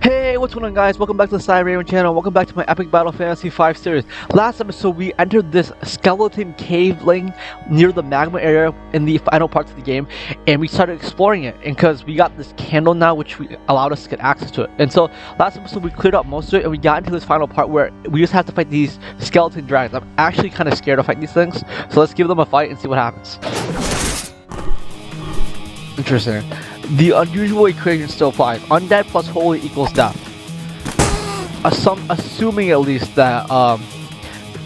Hey, what's going on, guys? Welcome back to the Cyber channel. Welcome back to my Epic Battle Fantasy 5 series. Last episode, we entered this skeleton cave link near the magma area in the final parts of the game, and we started exploring it. And because we got this candle now, which allowed us to get access to it. And so, last episode, we cleared up most of it, and we got into this final part where we just have to fight these skeleton dragons. I'm actually kind of scared to fight these things, so let's give them a fight and see what happens. Interesting. The unusual equation still applies. Undead plus holy equals death. Assuming at least that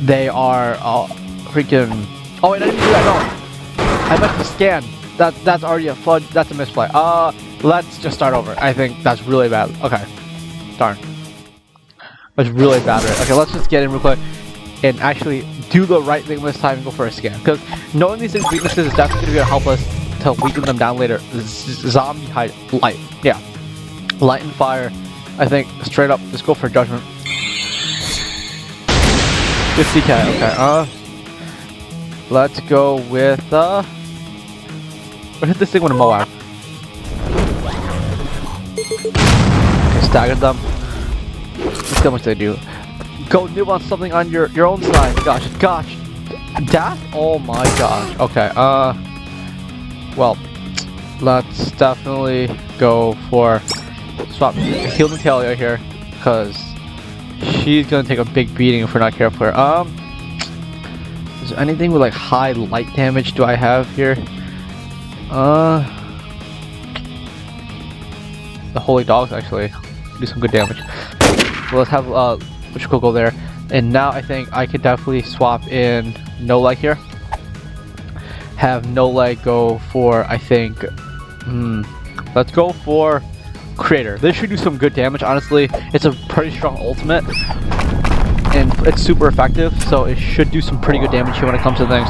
they are freaking. Oh, wait, I didn't do that. No, I meant to scan. That's already a fudge. That's a misplay. Let's just start over. I think that's really bad. Okay, darn. That's really bad. Right? Okay, let's just get in real quick and actually do the right thing this time and go for a scan. Because knowing these things' weaknesses is definitely going to help us to weaken them down later. Zombie light. Yeah. Light and fire. I think straight up, just go for judgment. 50k, okay. Let's go with we'll hit this thing with a Moab. Okay, staggered them. Let's see how much they do. Go noob on something on your own side. Gosh. Death? Oh my gosh. Okay, well, let's definitely go for swap heal Natalie here, because she's gonna take a big beating if we're not careful here. Is there anything with like high light damage do I have here? The holy dogs actually do some good damage. So let's have which could go there. And now I think I could definitely swap in no leg here. Have no leg go for, I think, let's go for Creator. This should do some good damage, honestly. It's a pretty strong ultimate, and it's super effective, so it should do some pretty good damage here when it comes to things.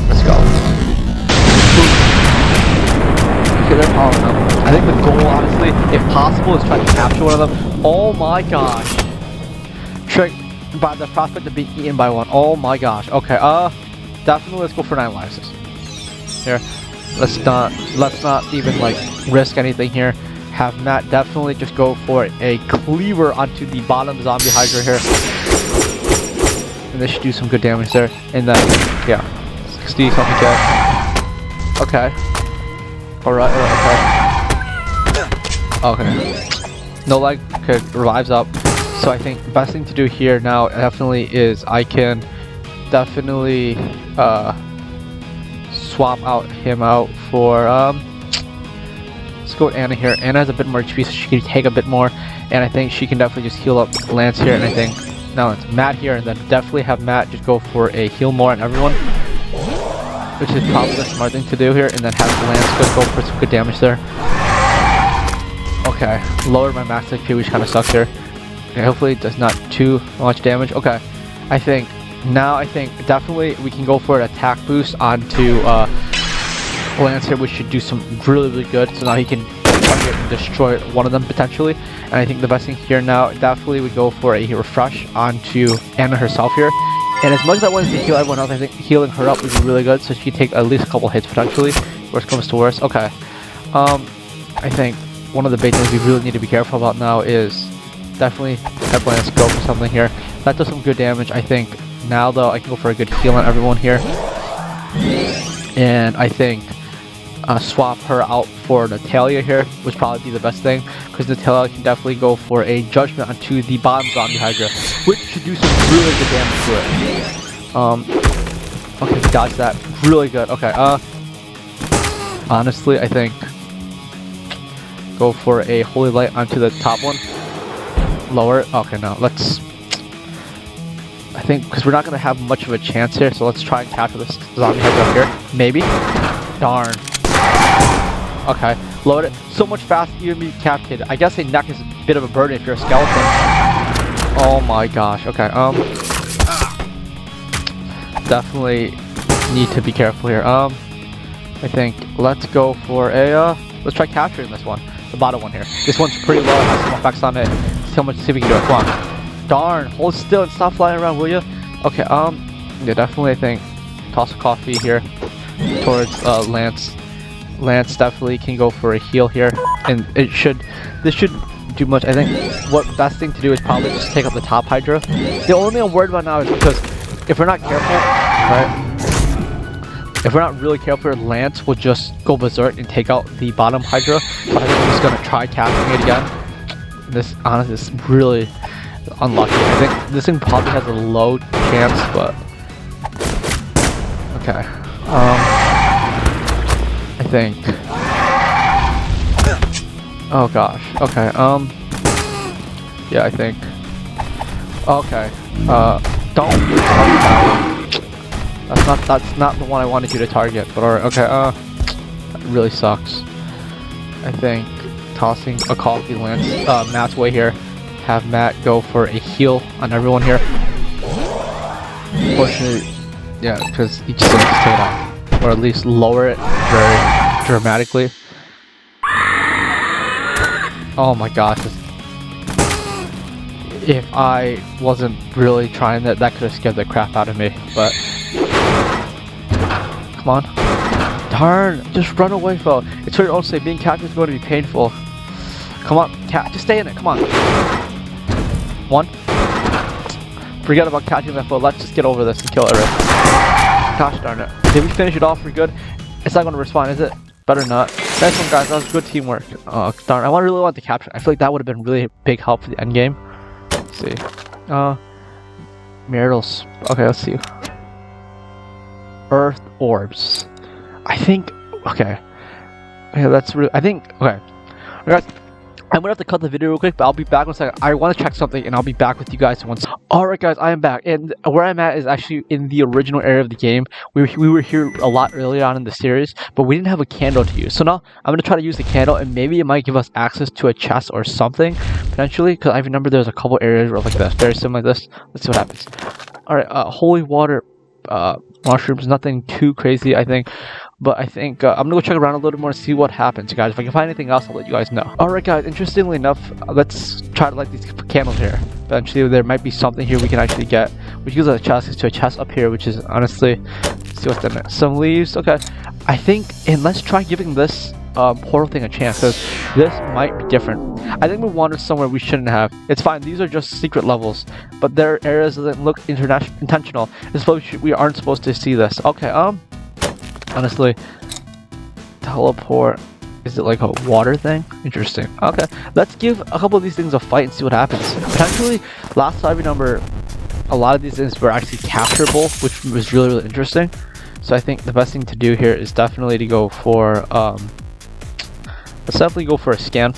Let's go. Okay, they're calling them. I think the goal, honestly, if possible, is try to capture one of them. Oh my gosh. Trick by the prospect of being eaten by one. Oh my gosh. Okay, definitely let's go for 9 lives here. Let's not even like risk anything here. Have Matt definitely just go for a cleaver onto the bottom zombie hydra here, and this should do some good damage there. And then yeah, 60 something k. Okay. Alright, okay. No leg. Okay, revives up. So I think the best thing to do here now definitely is I can definitely swap out him out for let's go with Anna here. Anna has a bit more HP, so she can take a bit more, and I think she can definitely just heal up Lance here. And I think now it's Matt here, and then definitely have Matt just go for a heal more on everyone, which is probably the smart thing to do here, and then have Lance just go for some good damage there. Okay, lowered my max HP, which kind of sucks here. Okay, hopefully it does not too much damage. Okay, I think definitely we can go for an attack boost onto Lance here, which should do some really good. So now he can target and destroy one of them potentially. And I think the best thing here now definitely would go for a refresh onto Anna herself here. And as much as I wanted to heal everyone else, I think healing her up would be really good, so she can take at least a couple hits potentially. Worst comes to worst. Okay, I think one of the big things we really need to be careful about now is definitely have Lance go for something here. That does some good damage. I think now though I can go for a good heal on everyone here, and I think swap her out for Natalia here would probably be the best thing, because Natalia can definitely go for a judgment onto the bottom zombie hydra, which should do some really good damage to it. Okay, dodge that really good. Okay, honestly I think go for a holy light onto the top one. Lower. Okay, no, let's. I think because we're not going to have much of a chance here, so let's try and capture this zombie head up here. Maybe. Darn. Okay, load it so much faster you can be decapitated. I guess a neck is a bit of a burden if you're a skeleton. Oh my gosh. Okay. Definitely need to be careful here. I think let's go for a. Let's try capturing this one, the bottom one here. This one's pretty low. Has some effects on it. See how much. See if we can do it. Come on. Darn. Hold still and stop flying around, will you? Okay. Yeah, definitely. I think toss a coffee here towards Lance. Lance definitely can go for a heal here, and this should do much. I think what best thing to do is probably just take out the top Hydra. The only thing I'm worried about now is because if we're not careful, right? If we're not really careful, Lance will just go berserk and take out the bottom Hydra. So I think I'm just gonna try casting it again. This honestly is really unlucky. I think this thing probably has a low chance, but okay. I think. Oh gosh. Okay. Yeah, I think. Okay. Don't target that one. That's not the one I wanted you to target. But alright. Okay. That really sucks. I think tossing a coffee Lance Matt's way here. Have Matt go for a heal on everyone here. Unfortunately, yeah, because he just needs to take it off, or at least lower it very dramatically. Oh my gosh. If I wasn't really trying that could have scared the crap out of me, but come on. Darn, just run away, Phil. It's very honestly, being captured is going to be painful. Come on, cat, just stay in it, come on. One. Forget about catching that foot, let's just get over this and kill it right. Gosh darn it. Did we finish it off for good? It's not going to respond, is it? Better not. Nice one, guys. That was good teamwork. Oh, darn. I really want to capture. I feel like that would have been really big help for the end game. Let's see. Marital's. Okay, let's see. Earth orbs. I think. Okay. Okay, that's really. I think. Okay. Guys, I'm gonna have to cut the video real quick, but I'll be back in a second. I want to check something, and I'll be back with you guys once. Alright guys, I am back, and where I'm at is actually in the original area of the game. We were here a lot earlier on in the series, but we didn't have a candle to use. So now, I'm gonna try to use the candle, and maybe it might give us access to a chest or something, potentially, because I remember there's a couple areas where like this, very similar like this. Let's see what happens. Alright, holy water, mushrooms, nothing too crazy, I think. But I think I'm gonna go check around a little more and see what happens, guys. If I can find anything else, I'll let you guys know. Alright guys, interestingly enough, let's try to light these candles here. Eventually there might be something here we can actually get, which gives us a chest to a chest up here, which is honestly, let's see what's in it. Some leaves, okay. I think, and let's try giving this portal thing a chance, because this might be different. I think we wandered somewhere we shouldn't have. It's fine, these are just secret levels, but there are areas that look intentional. We aren't supposed to see this. Okay, honestly, teleport, is it like a water thing? Interesting. Okay, let's give a couple of these things a fight and see what happens. Potentially, last time I remember, a lot of these things were actually capturable, which was really, really interesting. So I think the best thing to do here is definitely to go for, let's definitely go for a scan.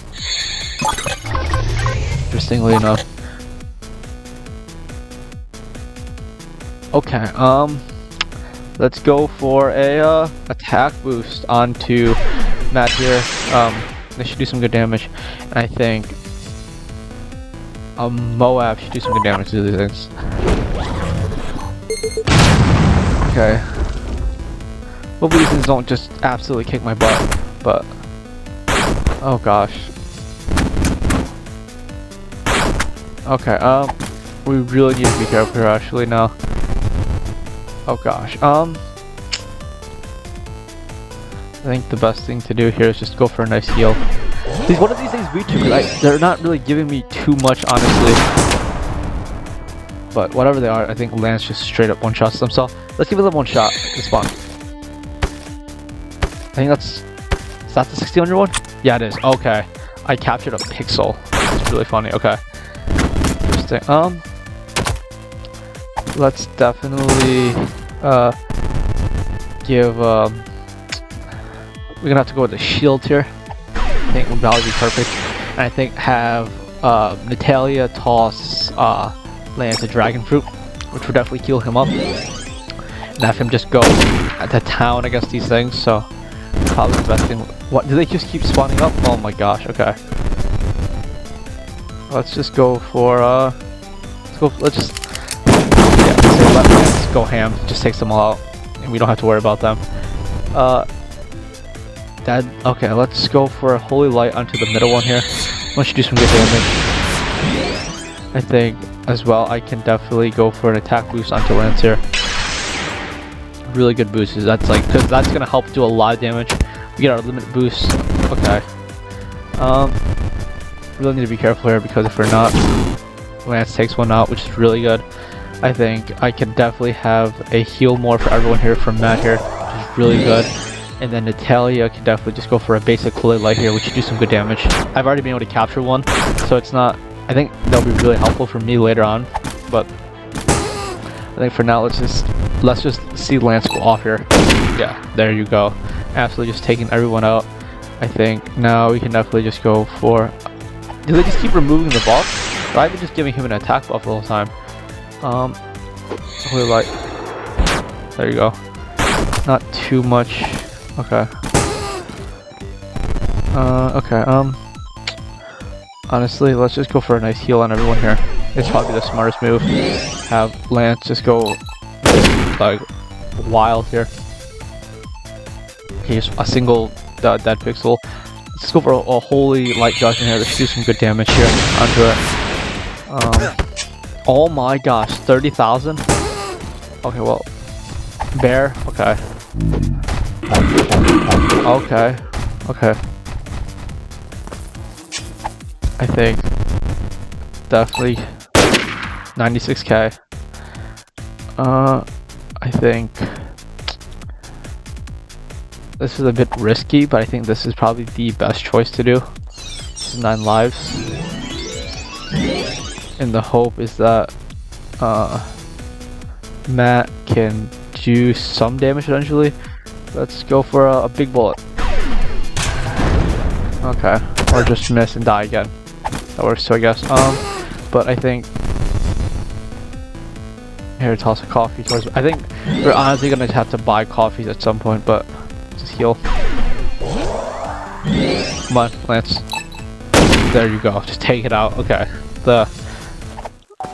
Interestingly enough. Okay, let's go for a attack boost onto Matt here. They should do some good damage. And I think Moab should do some good damage to these things. Okay. Hopefully these things don't just absolutely kick my butt, but oh gosh. Okay, we really need to be careful here actually now. Oh gosh, I think the best thing to do here is just go for a nice heal. What do these things beat to? They're not really giving me too much, honestly. But whatever they are, I think Lance just straight up one-shots himself. Let's give it a one shot, this one. I think that's... Is that the 1600 one? Yeah, it is. Okay. I captured a pixel. It's really funny. Okay. Interesting. Let's definitely give we're gonna have to go with the shield here. I think would probably be perfect. And I think have Natalia toss Lance a dragon fruit, which would definitely heal him up. And have him just go to town against these things, so probably the best thing. What, do they just keep spawning up? Oh my gosh, okay. Let's just go for let's just let Lance go ham, just takes them all out, and we don't have to worry about them. Okay, let's go for a holy light onto the middle one here. Let's do some good damage. I think as well I can definitely go for an attack boost onto Lance here. Really good boost, that's like, because that's gonna help do a lot of damage. We get our limit boost. Okay. really need to be careful here because if we're not, Lance takes one out, which is really good. I think I can definitely have a heal more for everyone here from Matt here, which is really good. And then Natalia can definitely just go for a basic Kool-Aid Light here, which should do some good damage. I've already been able to capture one, so it's not, I think that'll be really helpful for me later on. But I think for now, let's just see Lance go off here. Yeah, there you go. Absolutely just taking everyone out. I think now we can definitely just go for, do they just keep removing the buff? Or I've been just giving him an attack buff the whole time. Kool-Aid Light. There you go. Not too much. Okay. Okay, honestly, let's just go for a nice heal on everyone here. It's probably the smartest move. Have Lance just go, like, wild here. Okay, just a single dead pixel. Let's go for a Holy Light Judgment here. Let's do some good damage here onto it. Oh my gosh, 30,000? Okay, well, Bear, okay. Okay, okay. I think definitely 96k. I think this is a bit risky, but I think this is probably the best choice to do. This is 9 lives. And the hope is that Matt can do some damage eventually. Let's go for a big bullet. Okay, or just miss and die again. That works too, I guess. But I think here, toss a coffee towards. I think we're honestly gonna have to buy coffees at some point, but just heal. Come on, Lance. There you go. Just take it out. Okay. Okay.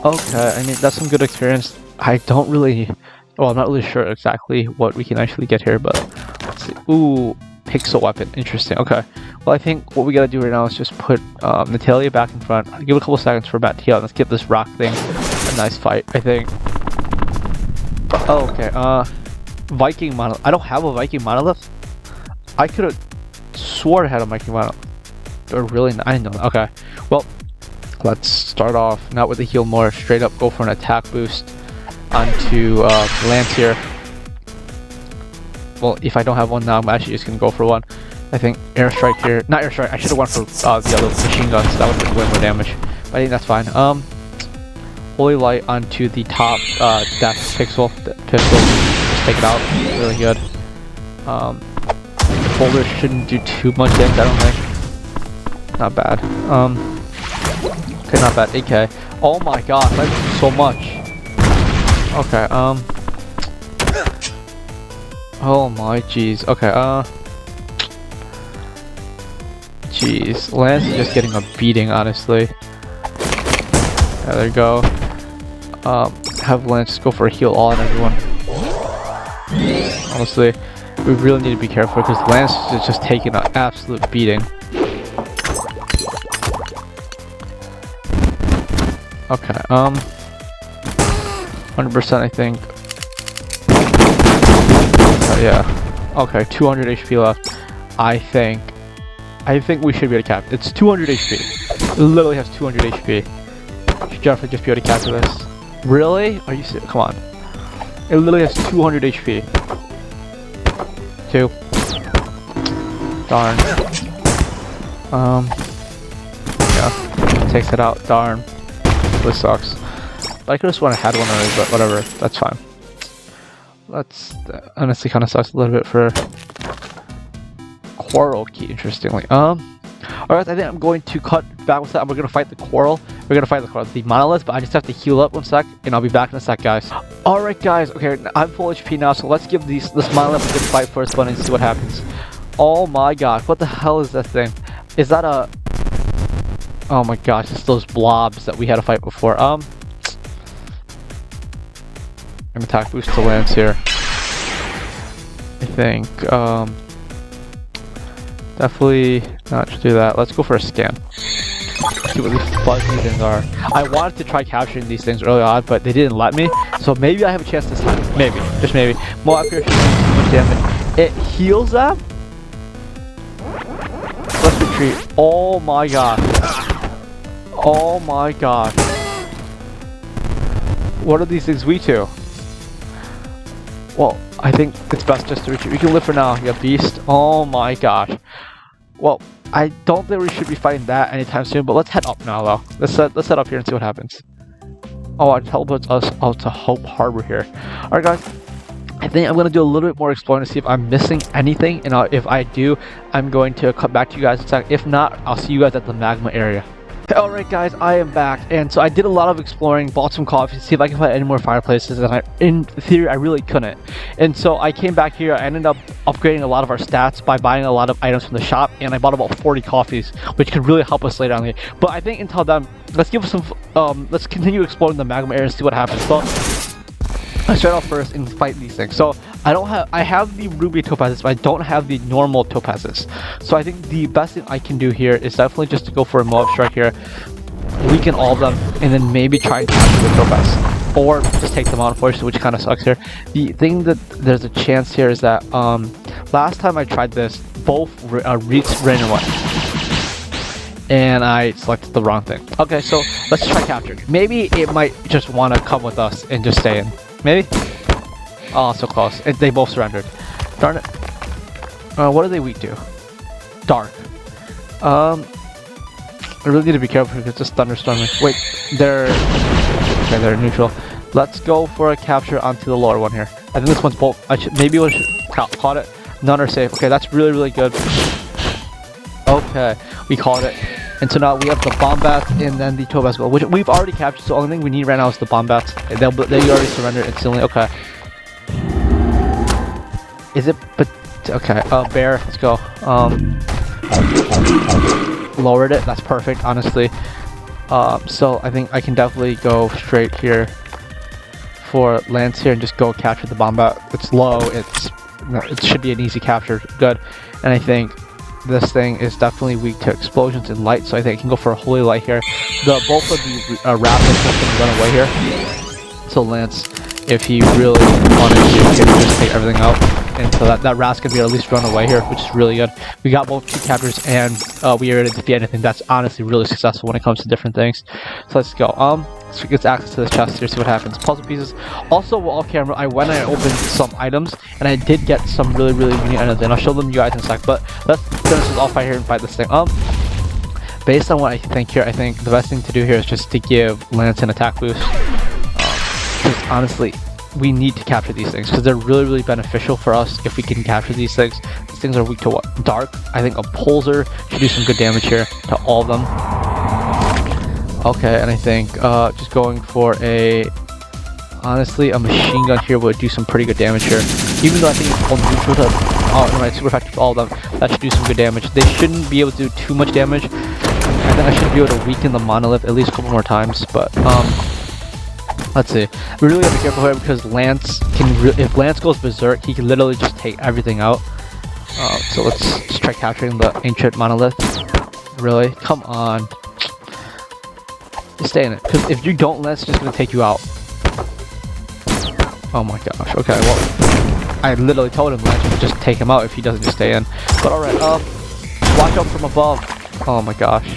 I mean, that's some good experience. I don't really. Well, I'm not really sure exactly what we can actually get here, but let's see. Ooh, pixel weapon. Interesting. Okay. Well, I think what we gotta do right now is just put Natalia back in front. I'll give it a couple seconds for Matt to heal. Let's give this rock thing a nice fight, I think. Oh, okay. Viking monolith. I don't have a Viking monolith. I could have swore I had a Viking monolith. Or really? I didn't know that. Okay. Well, let's start off not with the heal more. Straight up go for an attack boost onto Lance here. Well, if I don't have one now, I'm actually just gonna go for one. I think airstrike here. Not airstrike. I should have went for the other machine guns. That would have been way more damage. But I think that's fine. Holy Light onto the top death pixel. Pistol. Just take it out. Really good. The folder shouldn't do too much damage, I don't think. Not bad. Okay, not bad. 8k. Oh my god, that's so much. Okay, oh my jeez. Okay, jeez. Lance is just getting a beating, honestly. Yeah, there you go. Have Lance go for a heal all on everyone. Honestly, we really need to be careful because Lance is just taking an absolute beating. Okay, 100% I think. Yeah. Okay, 200 HP left. I think we should be able to cap. It's 200 HP. It literally has 200 HP. Should definitely just be able to capture this. Really? Are you serious? Come on. It literally has 200 HP. 2. Darn. Yeah. Takes it out. Darn. This sucks. But I could have sworn I had one already, but whatever. That's fine. Let's honestly kind of sucks a little bit for Quarrel Key, interestingly. Alright, I think I'm going to cut back with that. We're gonna fight the Quarrel. We're gonna fight the Monolith, but I just have to heal up 1 sec, and I'll be back in a sec, guys. Alright, guys. Okay, I'm full HP now, so let's give this Monolith a good fight first, and see what happens. Oh my god, what the hell is that thing? Is that a... Oh my gosh, it's those blobs that we had to fight before. An attack boost to Lance here. I think, definitely not to do that. Let's go for a scan. See what these fuzzy things are. I wanted to try capturing these things early on, but they didn't let me. So maybe I have a chance this time. Maybe. Just maybe. More accuracy, too much damage. It heals them? Let's retreat. Oh my god. Oh my god. What are these things weak to? Well, I think it's best just to retreat. We can live for now. You got Beast. Oh my gosh. Well, I don't think we should be fighting that anytime soon, but let's head up now though. Let's head up here and see what happens. Oh, it teleports us out to Hope Harbor here. Alright guys, I think I'm going to do a little bit more exploring to see if I'm missing anything, and if I do, I'm going to come back to you guys in a second. If not, I'll see you guys at the magma area. Alright guys, I am back, and so I did a lot of exploring, bought some coffee to see if I can find any more fireplaces, and in theory I really couldn't. And so I came back here, I ended up upgrading a lot of our stats by buying a lot of items from the shop, and I bought about 40 coffees, which could really help us later on here. But I think until then, let's give us some, let's continue exploring the magma area and see what happens. But let's start off first and fight these things. So I have the ruby topazes, but I don't have the normal topazes. So I think the best thing I can do here is definitely just to go for a mob strike here, weaken all of them, and then maybe try and capture the topaz, or just take them out, unfortunately, which kind of sucks here. The thing that there's a chance here is that last time I tried this, both Reeds ran away, and I selected the wrong thing. Okay, so let's try capturing. Maybe it might just want to come with us and just stay in. Maybe? Oh, so close. They both surrendered. Darn it. What are they weak to? Dark. I really need to be careful because it's just thunderstorming. Wait, they're neutral. Let's go for a capture onto the lower one here. I think this one's both. Maybe we should caught it. None are safe. Okay, that's really, really good. Okay, we caught it. And so now we have the Bombats and then the Topaz Gold, which we've already captured, so the only thing we need right now is the Bombats. They already surrendered instantly. Okay. Is it... But okay, bear, let's go. Lowered it, that's perfect, honestly. So I think I can definitely go straight here for Lance here and just go capture the Bombat. It's low, it should be an easy capture, good. And I think this thing is definitely weak to explosions and light, so I think I can go for a holy light here. Both of the rapids can run away here. So Lance, if he really wanted to, he can just take everything out. And so that Ras can be at least run away here, which is really good. We got both 2 captures, and we are able to defeat anything. That's honestly really successful when it comes to different things. So let's go. So we get access to this chest here, see what happens. Puzzle pieces. Also, while off camera, I went and I opened some items, and I did get some really, really unique items, and I'll show them to you guys in a sec. But let's finish this off right here and fight this thing. Based on what I think here, I think the best thing to do here is just to give Lance an attack boost. Because honestly, we need to capture these things because they're really, really beneficial for us if we can capture these things. These things are weak to what? Dark. I think a Pulsar should do some good damage here to all of them. Okay, and I think just going for honestly, a machine gun here would do some pretty good damage here. Even though I think it's all neutral to, it's super effective for all of them, that should do some good damage. They shouldn't be able to do too much damage. I think I should be able to weaken the monolith at least a couple more times, but let's see. We really have to be careful here because Lance can, if Lance goes berserk, he can literally just take everything out. So let's just try capturing the ancient monolith. Really? Come on. Just stay in it. Because if you don't, Lance is just going to take you out. Oh my gosh. Okay, well, I literally told him Lance would just take him out if he doesn't just stay in. But alright, watch out from above. Oh my gosh.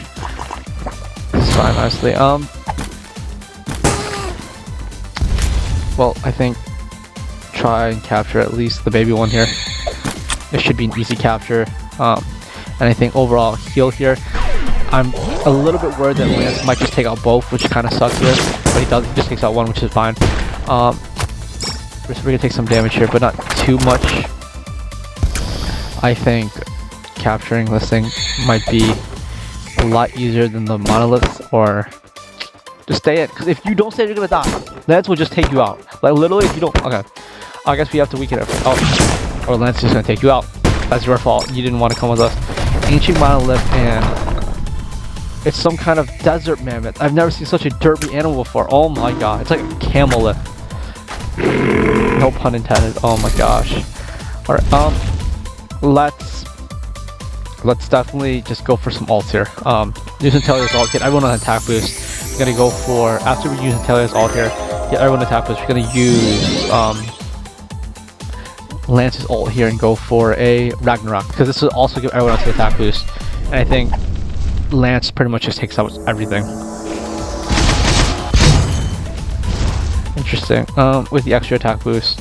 It's fine, honestly. Well, I think try and capture at least the baby one here. It should be an easy capture. And I think overall heal here. I'm a little bit worried that Lance might just take out both, which kind of sucks here. But he doesn't. He just takes out one, which is fine. We're gonna take some damage here, but not too much. I think capturing this thing might be a lot easier than the monolith, or just stay in. Because if you don't stay, you're gonna die. Lance will just take you out. Like literally, if you don't. Okay, I guess we have to weaken it. Oh, or Lance is just gonna take you out. That's your fault. You didn't want to come with us. Ancient monolith, and it's some kind of desert mammoth. I've never seen such a derpy animal before. Oh my god, it's like a camel. No pun intended. Oh my gosh. All right. Let's definitely just go for some ults here. Use Natalia's ult. Get everyone on attack boost. We're gonna go for, after we use Natalia's ult here, get everyone attack boost. We're gonna use Lance's ult here and go for a Ragnarok, because this will also give everyone else an attack boost. And I think Lance pretty much just takes out everything. Interesting. With the extra attack boost.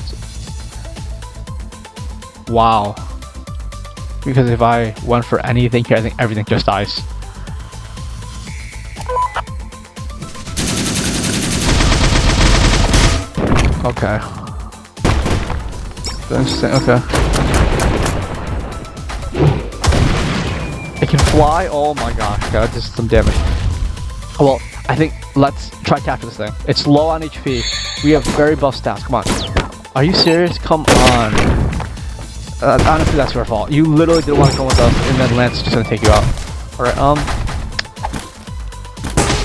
Wow. Because if I went for anything here, I think everything just dies. Okay. Interesting, okay. It can fly? Oh my gosh, okay, that does some damage. Well, I think let's try capture this thing. It's low on HP. We have very buff stats. Come on. Are you serious? Come on. Honestly, that's your fault. You literally didn't want to come with us, and then Lance is just gonna take you out. Alright,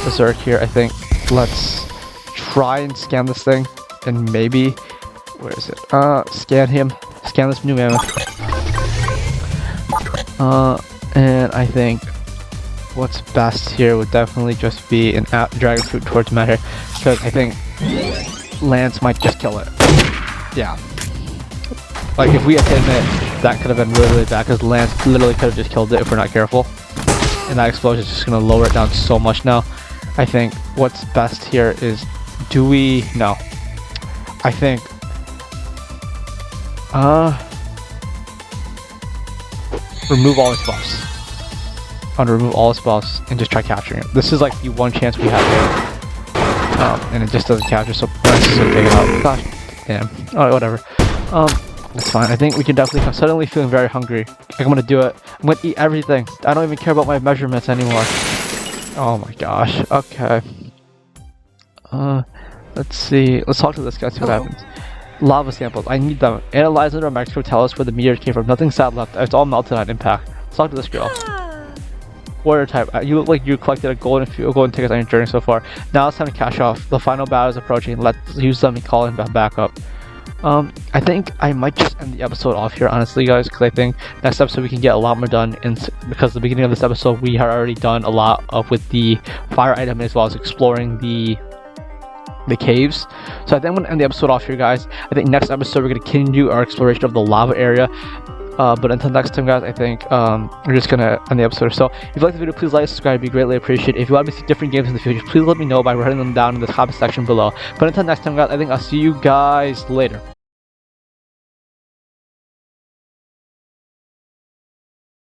Berserk here, I think. Let's try and scan this thing, and maybe... Where is it? Scan him. Scan this new mammoth. And I think what's best here would definitely just be an dragon fruit towards matter, because I think Lance might just kill it. Yeah. Like, if we had hit it, that could have been really, really bad, because Lance literally could have just killed it if we're not careful. And that explosion is just going to lower it down so much now. I think what's best here is, do we... No. I think... remove all his buffs. Remove all his buffs and just try capturing it. This is like the one chance we have here. And it just doesn't capture, so Lance is going to take it out. Gosh, damn. Alright, whatever. It's fine. I think we can definitely... I'm suddenly feeling very hungry. I'm gonna do it. I'm gonna eat everything. I don't even care about my measurements anymore. Oh my gosh. Okay. Let's see. Let's talk to this guy, see what happens. Lava samples. I need them. Analyze it or microscope tell us where the meteor came from. Nothing sad left. It's all melted on impact. Let's talk to this girl. Warrior type. You look like you collected a golden tickets on your journey so far. Now it's time to cash off. The final battle is approaching. Let's use them and call him back up. I think I might just end the episode off here, honestly, guys, because I think next episode we can get a lot more done, because the beginning of this episode we had already done a lot of with the fire item as well as exploring the caves. So I think I'm going to end the episode off here, guys. I think next episode we're going to continue our exploration of the lava area. But until next time, guys, I think we're just going to end the episode. So if you like the video, please like and subscribe. It'd be greatly appreciated. If you want me to see different games in the future, please let me know by writing them down in the comment section below. But until next time, guys, I think I'll see you guys later.